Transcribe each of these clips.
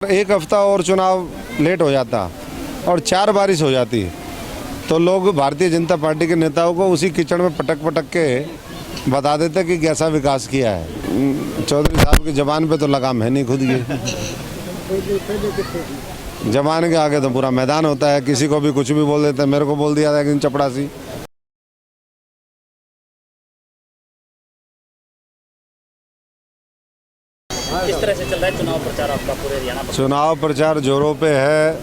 एक हफ्ता और चुनाव लेट हो जाता और 4 बारिश हो जाती तो लोग भारतीय जनता पार्टी के नेताओं को उसी कीचड़ में पटक पटक के बता देते कि कैसा विकास किया है। चौधरी साहब की जबान पे तो लगाम है नहीं खुद की। जबान के आगे तो पूरा मैदान होता है, किसी को भी कुछ भी बोल देते हैं। मेरे को बोल दिया था कि चपड़ासी। किस तरह से चल रहा है चुनाव प्रचार आपका पूरे हरियाणा पर? चुनाव प्रचार जोरों पे है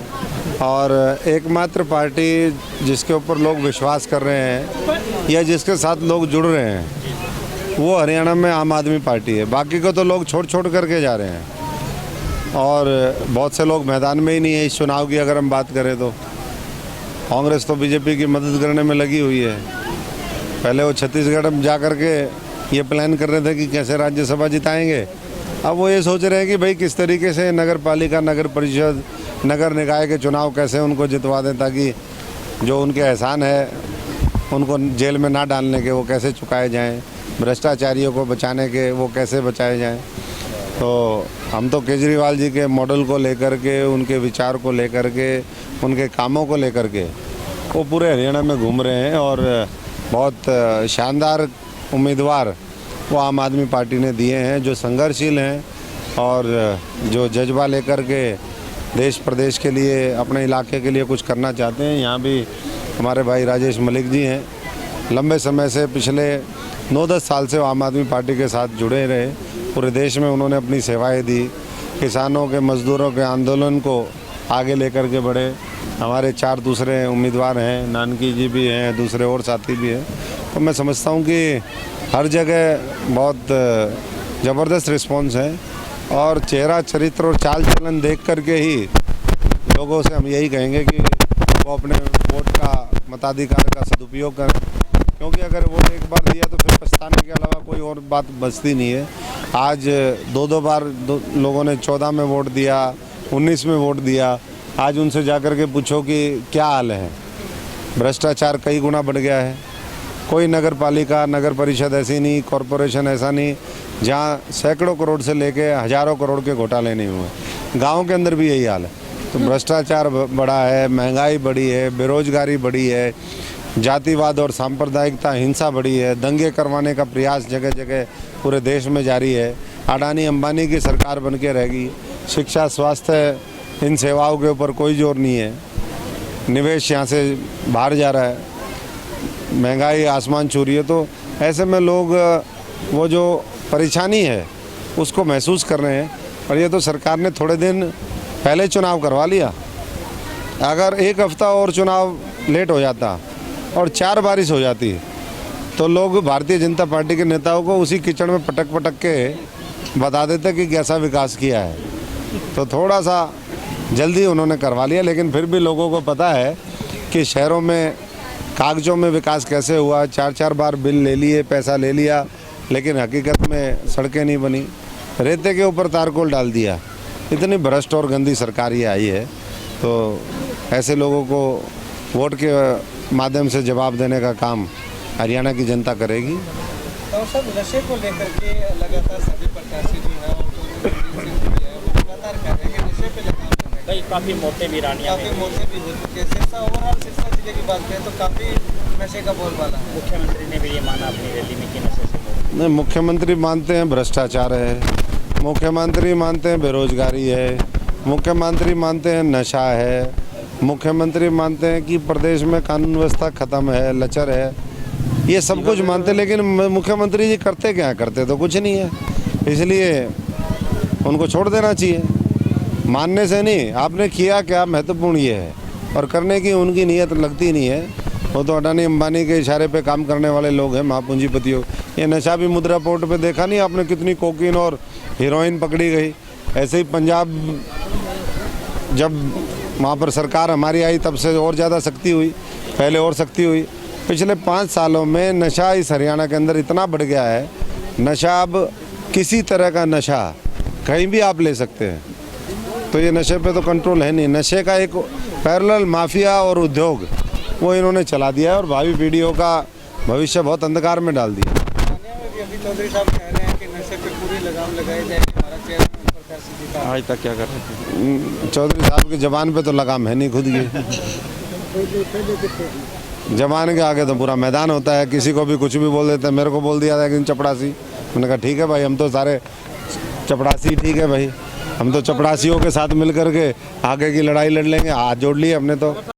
और एकमात्र पार्टी जिसके ऊपर लोग विश्वास कर रहे हैं या जिसके साथ लोग जुड़ रहे हैं वो हरियाणा में आम आदमी पार्टी है। बाकी को तो लोग छोड़ करके जा रहे हैं और बहुत से लोग मैदान में ही नहीं है। इस चुनाव की अगर हम बात करें तो कांग्रेस तो बीजेपी की मदद करने में लगी हुई है। पहले वो छत्तीसगढ़ में जा कर के ये प्लान कर रहे थे कि कैसे राज्यसभा जिताएंगे। अब वो ये सोच रहे हैं कि भाई किस तरीके से नगर पालिका, नगर परिषद, नगर निकाय के चुनाव कैसे उनको जितवा दें ताकि जो उनके एहसान है उनको जेल में ना डालने के वो कैसे चुकाए जाएं, भ्रष्टाचारियों को बचाने के वो कैसे बचाए जाएं। तो हम तो केजरीवाल जी के मॉडल को लेकर के, उनके विचार को लेकर के, उनके कामों को लेकर के वो पूरे हरियाणा में घूम रहे हैं और बहुत शानदार उम्मीदवार वो आम आदमी पार्टी ने दिए हैं जो संघर्षशील हैं और जो जज्बा लेकर के देश प्रदेश के लिए, अपने इलाके के लिए कुछ करना चाहते हैं। यहाँ भी हमारे भाई राजेश मलिक जी हैं, लंबे समय से पिछले 9-10 साल से वो आम आदमी पार्टी के साथ जुड़े रहे। पूरे देश में उन्होंने अपनी सेवाएं दी, किसानों के, मजदूरों के आंदोलन को आगे लेकर के बढ़े। हमारे 4 दूसरे उम्मीदवार हैं, नानकी जी भी हैं, दूसरे और साथी भी हैं। तो मैं समझता हूँ कि हर जगह बहुत ज़बरदस्त रिस्पॉन्स है और चेहरा, चरित्र और चाल चलन देख करके ही लोगों से हम यही कहेंगे कि वो अपने वोट का, मताधिकार का सदुपयोग करें, क्योंकि अगर वोट एक बार दिया तो फिर पछताने के अलावा कोई और बात बचती नहीं है। आज 2-2 बार लोगों ने 14 में वोट दिया, 19 में वोट दिया। आज उनसे जाकर के पूछो कि क्या हाल है। भ्रष्टाचार कई गुना बढ़ गया है। कोई नगर पालिका, नगर परिषद ऐसी नहीं, कॉरपोरेशन ऐसा नहीं जहाँ सैकड़ों करोड़ से लेके हज़ारों करोड़ के घोटाले नहीं हुए। गाँव के अंदर भी यही हाल है। तो भ्रष्टाचार बढ़ा है, महंगाई बढ़ी है, बेरोजगारी बढ़ी है, जातिवाद और सांप्रदायिकता, हिंसा बढ़ी है, दंगे करवाने का प्रयास जगह जगह पूरे देश में जारी है। अडानी अंबानी की सरकार बन के रहेगी। शिक्षा, स्वास्थ्य, इन सेवाओं के ऊपर कोई जोर नहीं है। निवेश यहाँ से बाहर जा रहा है, महंगाई आसमान छू रही है। तो ऐसे में लोग वो जो परेशानी है उसको महसूस कर रहे हैं। और ये तो सरकार ने थोड़े दिन पहले चुनाव करवा लिया। अगर एक हफ्ता और चुनाव लेट हो जाता और 4 बारिश हो जाती तो लोग भारतीय जनता पार्टी के नेताओं को उसी कीचड़ में पटक पटक के बता देते कि कैसा विकास किया है। तो थोड़ा सा जल्दी उन्होंने करवा लिया, लेकिन फिर भी लोगों को पता है कि शहरों में कागजों में विकास कैसे हुआ। 4-4 बार बिल ले लिए, पैसा ले लिया, लेकिन हकीकत में सड़कें नहीं बनी, रेते के ऊपर तारकोल डाल दिया। इतनी भ्रष्ट और गंदी सरकार ये आई है। तो ऐसे लोगों को वोट के माध्यम से जवाब देने का काम हरियाणा की जनता करेगी। तो सब नशे को लेकर के लगातार सभी प्रत्याशी जो है लगातार कह रहे हैं कि नशे पे लगाम कई काफ़ी मौतें भी रानिया में, काफ़ी मौतें भी हो चुकी है। सिरसा, ओवरऑल सिरसा जिले की बात करें तो काफ़ी नशे का बोलबाला है। मुख्यमंत्री ने भी ये माना अपनी रैली में कि नशे से नहीं, मुख्यमंत्री मानते हैं भ्रष्टाचार है, मुख्यमंत्री मानते हैं बेरोजगारी है, मुख्यमंत्री मानते हैं नशा है, मुख्यमंत्री मानते हैं कि प्रदेश में कानून व्यवस्था ख़त्म है, लचर है। ये सब कुछ मानते, लेकिन मुख्यमंत्री जी करते क्या? करते तो कुछ नहीं है। इसलिए उनको छोड़ देना चाहिए। मानने से नहीं, आपने किया क्या महत्वपूर्ण ये है, और करने की उनकी नीयत लगती नहीं है। वो तो अडानी अंबानी के इशारे पे काम करने वाले लोग हैं, महापूंजीपतियों। ये नशा भी मुद्रा पोर्ट पे देखा नहीं आपने, कितनी कोकीन और हीरोइन पकड़ी गई। ऐसे ही पंजाब, जब वहाँ पर सरकार हमारी आई तब से और ज़्यादा सख्ती हुई, पहले और सख्ती हुई। पिछले 5 सालों में नशा इस हरियाणा के अंदर इतना बढ़ गया है। नशा, अब किसी तरह का नशा कहीं भी आप ले सकते हैं। तो ये नशे पे तो कंट्रोल है नहीं। नशे का एक पैरेलल माफिया और उद्योग वो इन्होंने चला दिया है और भावी पीढ़ियों का भविष्य बहुत अंधकार में डाल दिया। अभी चौधरी साहब कह रहे हैं कि नशे पे पूरी लगाम लगाई जाए, हमारा चेयरमैन प्रत्याशी आज तक क्या कर रहे थे? चौधरी साहब की जबान पे तो लगाम है नहीं खुद की। जबान के आगे तो पूरा मैदान होता है, किसी को भी कुछ भी बोल देते हैं। मेरे को बोल दिया था कि चपड़ासी, मैंने कहा ठीक है भाई, हम तो सारे चपड़ासी, ठीक है भाई, हम तो चपड़ासियों के साथ मिल करके आगे की लड़ाई लड़ लेंगे। हाथ जोड़ लिए हमने तो।